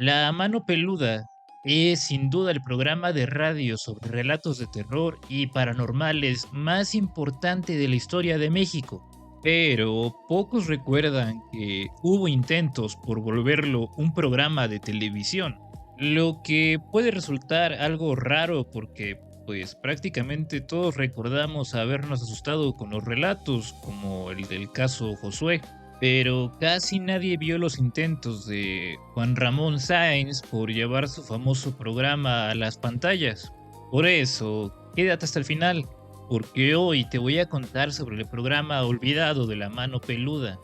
La Mano Peluda es sin duda el programa de radio sobre relatos de terror y paranormales más importante de la historia de México. Pero pocos recuerdan que hubo intentos por volverlo un programa de televisión, lo que puede resultar algo raro porque pues prácticamente todos recordamos habernos asustado con los relatos, como el del caso Josué. Pero casi nadie vio los intentos de Juan Ramón Sáenz por llevar su famoso programa a las pantallas. Por eso, quédate hasta el final, porque hoy te voy a contar sobre el programa olvidado de la Mano Peluda,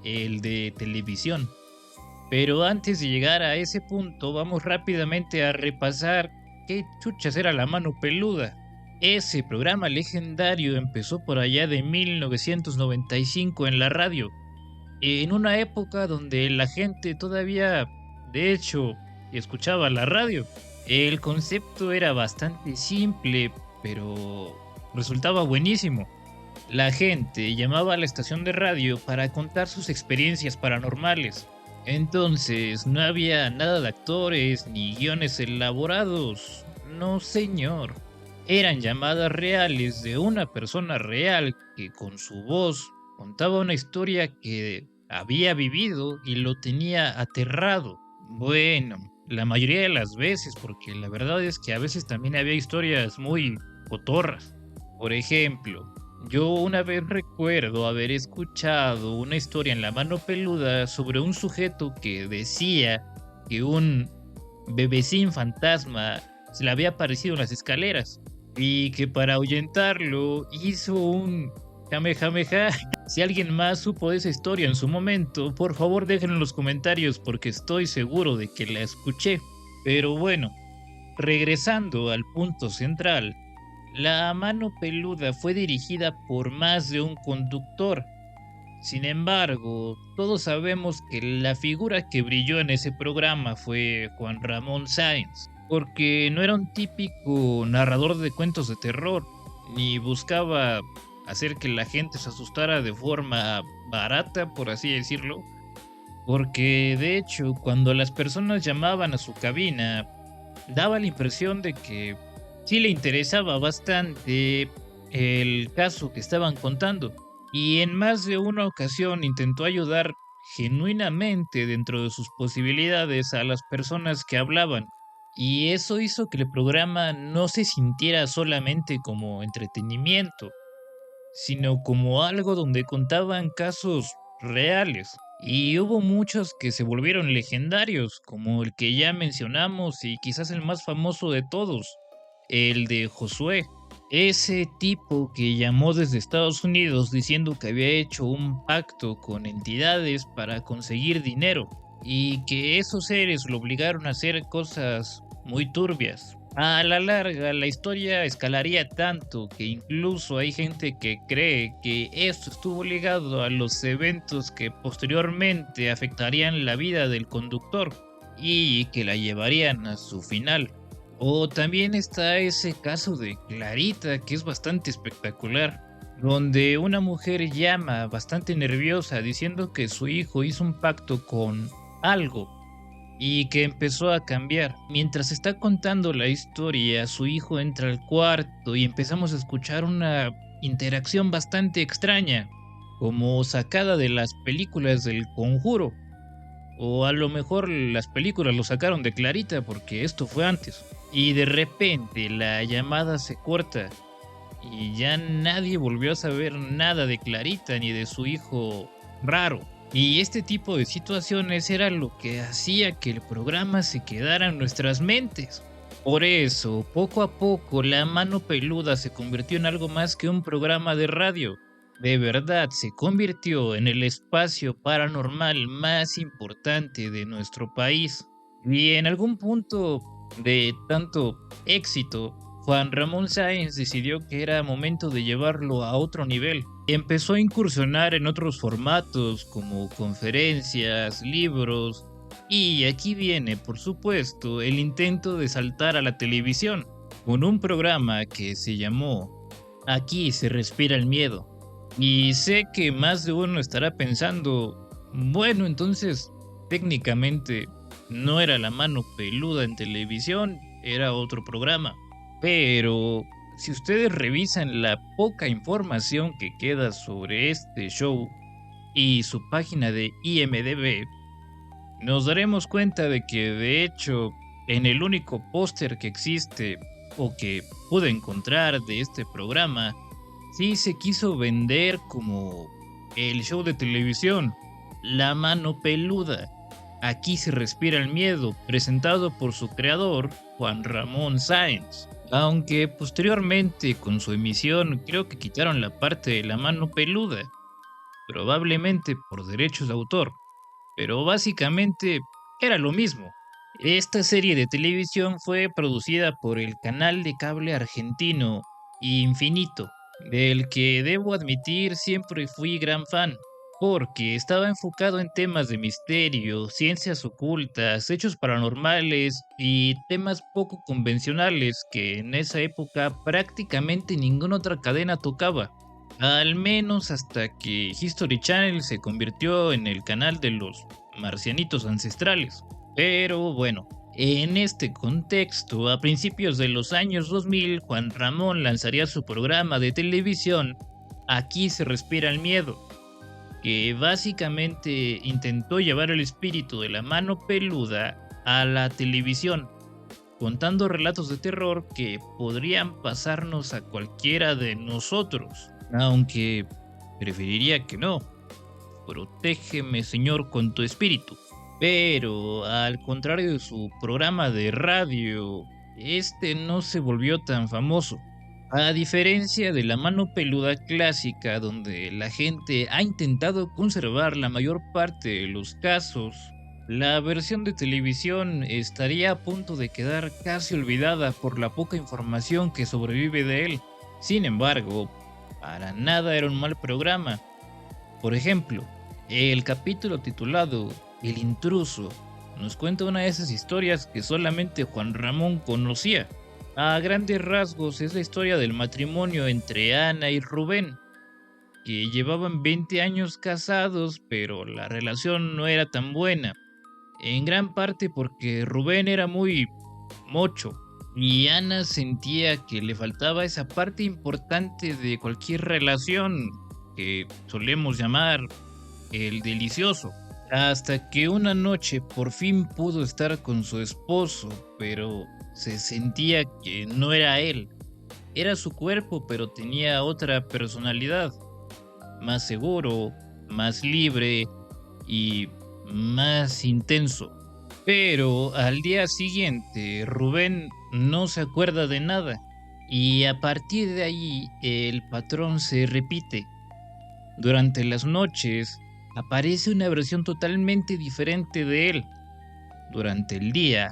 el de televisión. Pero antes de llegar a ese punto, vamos rápidamente a repasar qué chuchas era la Mano Peluda. Ese programa legendario empezó por allá de 1995 en la radio, en una época donde la gente todavía, de hecho, escuchaba la radio. El concepto era bastante simple, pero resultaba buenísimo. La gente llamaba a la estación de radio para contar sus experiencias paranormales. Entonces, no había nada de actores ni guiones elaborados. No, señor. Eran llamadas reales de una persona real que con su voz contaba una historia que había vivido y lo tenía aterrado. Bueno, la mayoría de las veces, porque la verdad es que a veces también había historias muy cotorras. Por ejemplo, yo una vez recuerdo haber escuchado una historia en La Mano Peluda sobre un sujeto que decía que un bebecín fantasma se le había aparecido en las escaleras y que para ahuyentarlo hizo un Kamehameha. Si alguien más supo de esa historia en su momento, por favor déjenlo en los comentarios porque estoy seguro de que la escuché. Pero bueno, regresando al punto central, la Mano Peluda fue dirigida por más de un conductor. Sin embargo, todos sabemos que la figura que brilló en ese programa fue Juan Ramón Sáenz, porque no era un típico narrador de cuentos de terror, ni buscaba hacer que la gente se asustara de forma barata, por así decirlo, porque de hecho, cuando las personas llamaban a su cabina, daba la impresión de que sí le interesaba bastante el caso que estaban contando. Y en más de una ocasión intentó ayudar genuinamente dentro de sus posibilidades a las personas que hablaban. Y eso hizo que el programa no se sintiera solamente como entretenimiento, sino como algo donde contaban casos reales. Y hubo muchos que se volvieron legendarios, como el que ya mencionamos y quizás el más famoso de todos, el de Josué. Ese tipo que llamó desde Estados Unidos diciendo que había hecho un pacto con entidades para conseguir dinero y que esos seres lo obligaron a hacer cosas muy turbias. A la larga, la historia escalaría tanto que incluso hay gente que cree que esto estuvo ligado a los eventos que posteriormente afectarían la vida del conductor y que la llevarían a su final. O también está ese caso de Clarita, que es bastante espectacular, donde una mujer llama bastante nerviosa diciendo que su hijo hizo un pacto con algo y que empezó a cambiar. Mientras está contando la historia, su hijo entra al cuarto y empezamos a escuchar una interacción bastante extraña, como sacada de las películas del Conjuro. O a lo mejor las películas lo sacaron de Clarita porque esto fue antes. Y de repente la llamada se corta y ya nadie volvió a saber nada de Clarita ni de su hijo raro. Y este tipo de situaciones era lo que hacía que el programa se quedara en nuestras mentes. Por eso, poco a poco, La Mano Peluda se convirtió en algo más que un programa de radio. De verdad, se convirtió en el espacio paranormal más importante de nuestro país. Y en algún punto de tanto éxito, Juan Ramón Sáenz decidió que era momento de llevarlo a otro nivel. Empezó a incursionar en otros formatos como conferencias, libros, y aquí viene, por supuesto, el intento de saltar a la televisión, con un programa que se llamó Aquí se respira el miedo. Y sé que más de uno estará pensando, bueno, entonces, técnicamente, no era La Mano Peluda en televisión, era otro programa. Pero si ustedes revisan la poca información que queda sobre este show y su página de IMDb, nos daremos cuenta de que de hecho en el único póster que existe o que pude encontrar de este programa, sí se quiso vender como el show de televisión, La Mano Peluda. Aquí se respira el miedo, presentado por su creador, Juan Ramón Sáenz. Aunque posteriormente con su emisión creo que quitaron la parte de La Mano Peluda, probablemente por derechos de autor, pero básicamente era lo mismo. Esta serie de televisión fue producida por el canal de cable argentino Infinito, del que debo admitir siempre fui gran fan, porque estaba enfocado en temas de misterio, ciencias ocultas, hechos paranormales y temas poco convencionales que en esa época prácticamente ninguna otra cadena tocaba. Al menos hasta que History Channel se convirtió en el canal de los marcianitos ancestrales. Pero bueno, en este contexto, a principios de los años 2000, Juan Ramón lanzaría su programa de televisión Aquí se respira el miedo, que básicamente intentó llevar el espíritu de La Mano Peluda a la televisión, contando relatos de terror que podrían pasarnos a cualquiera de nosotros, aunque preferiría que no. Protégeme, Señor, con tu espíritu. Pero, al contrario de su programa de radio, este no se volvió tan famoso. A diferencia de La Mano Peluda clásica, donde la gente ha intentado conservar la mayor parte de los casos, la versión de televisión estaría a punto de quedar casi olvidada por la poca información que sobrevive de él. Sin embargo, para nada era un mal programa. Por ejemplo, el capítulo titulado El intruso nos cuenta una de esas historias que solamente Juan Ramón conocía. A grandes rasgos es la historia del matrimonio entre Ana y Rubén, que llevaban 20 años casados, pero la relación no era tan buena, en gran parte porque Rubén era muy mocho y Ana sentía que le faltaba esa parte importante de cualquier relación que solemos llamar el delicioso. Hasta que una noche por fin pudo estar con su esposo, pero se sentía que no era él. Era su cuerpo, pero tenía otra personalidad, más seguro, más libre y más intenso. Pero al día siguiente, Rubén no se acuerda de nada, y a partir de ahí el patrón se repite. Durante las noches aparece una versión totalmente diferente de él. Durante el día,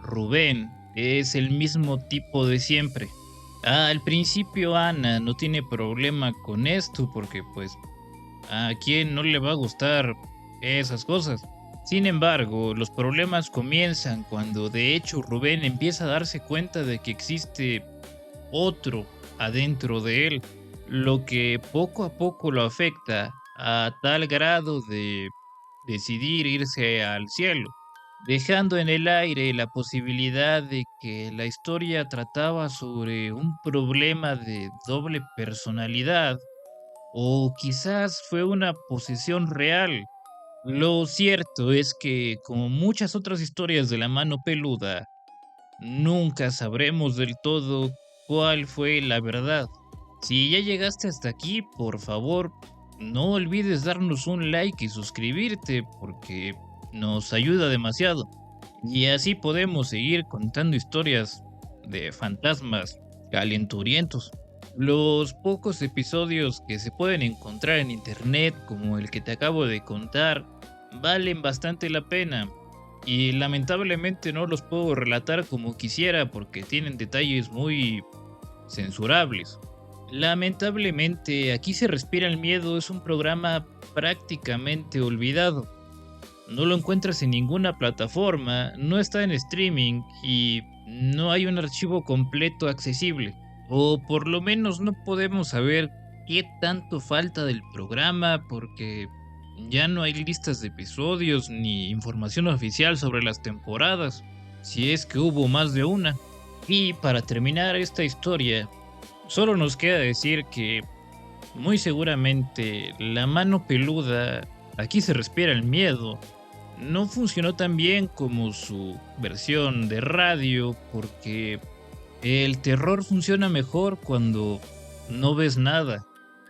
Rubén es el mismo tipo de siempre. Al principio Ana no tiene problema con esto porque pues a quién no le va a gustar esas cosas. Sin embargo, los problemas comienzan cuando de hecho Rubén empieza a darse cuenta de que existe otro adentro de él, lo que poco a poco lo afecta a tal grado de decidir irse al cielo, dejando en el aire la posibilidad de que la historia trataba sobre un problema de doble personalidad o quizás fue una posesión real. Lo cierto es que, como muchas otras historias de La Mano Peluda, nunca sabremos del todo cuál fue la verdad. Si ya llegaste hasta aquí, por favor, no olvides darnos un like y suscribirte porque nos ayuda demasiado. Y así podemos seguir contando historias de fantasmas calenturientos. Los pocos episodios que se pueden encontrar en internet, como el que te acabo de contar, valen bastante la pena. Y lamentablemente no los puedo relatar como quisiera porque tienen detalles muy censurables. Lamentablemente, Aquí se respira el miedo es un programa prácticamente olvidado. No lo encuentras en ninguna plataforma, no está en streaming y no hay un archivo completo accesible. O por lo menos no podemos saber qué tanto falta del programa porque Ya no hay listas de episodios ni información oficial sobre las temporadas, si es que hubo más de una. Y para terminar esta historia, solo nos queda decir que muy seguramente la mano peluda, aquí se respira el miedo, no funcionó tan bien como su versión de radio, porque el terror funciona mejor cuando no ves nada.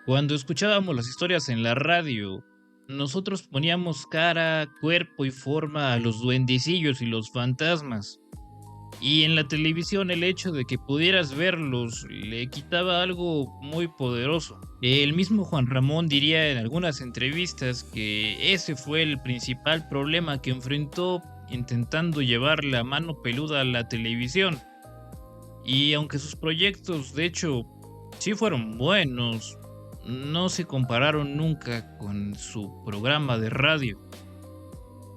Cuando escuchábamos las historias en la radio, nosotros poníamos cara, cuerpo y forma a los duendecillos y los fantasmas. Y en la televisión el hecho de que pudieras verlos le quitaba algo muy poderoso. El mismo Juan Ramón diría en algunas entrevistas que ese fue el principal problema que enfrentó intentando llevar la mano peluda a la televisión. Y aunque sus proyectos de hecho sí fueron buenos, no se compararon nunca con su programa de radio.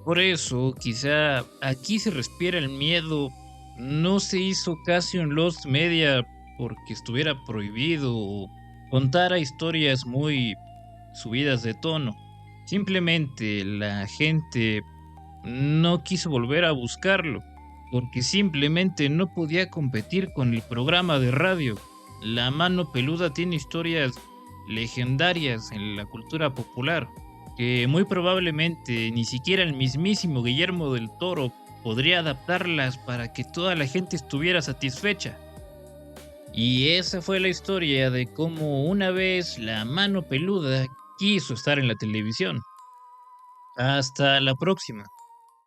Por eso, quizá aquí se respira el miedo. No se hizo casi un Lost Media porque estuviera prohibido o contara historias muy subidas de tono. Simplemente la gente no quiso volver a buscarlo porque simplemente no podía competir con el programa de radio. La mano peluda tiene historias legendarias en la cultura popular que muy probablemente ni siquiera el mismísimo Guillermo del Toro podría adaptarlas para que toda la gente estuviera satisfecha. Y esa fue la historia de cómo una vez la mano peluda quiso estar en la televisión. Hasta la próxima.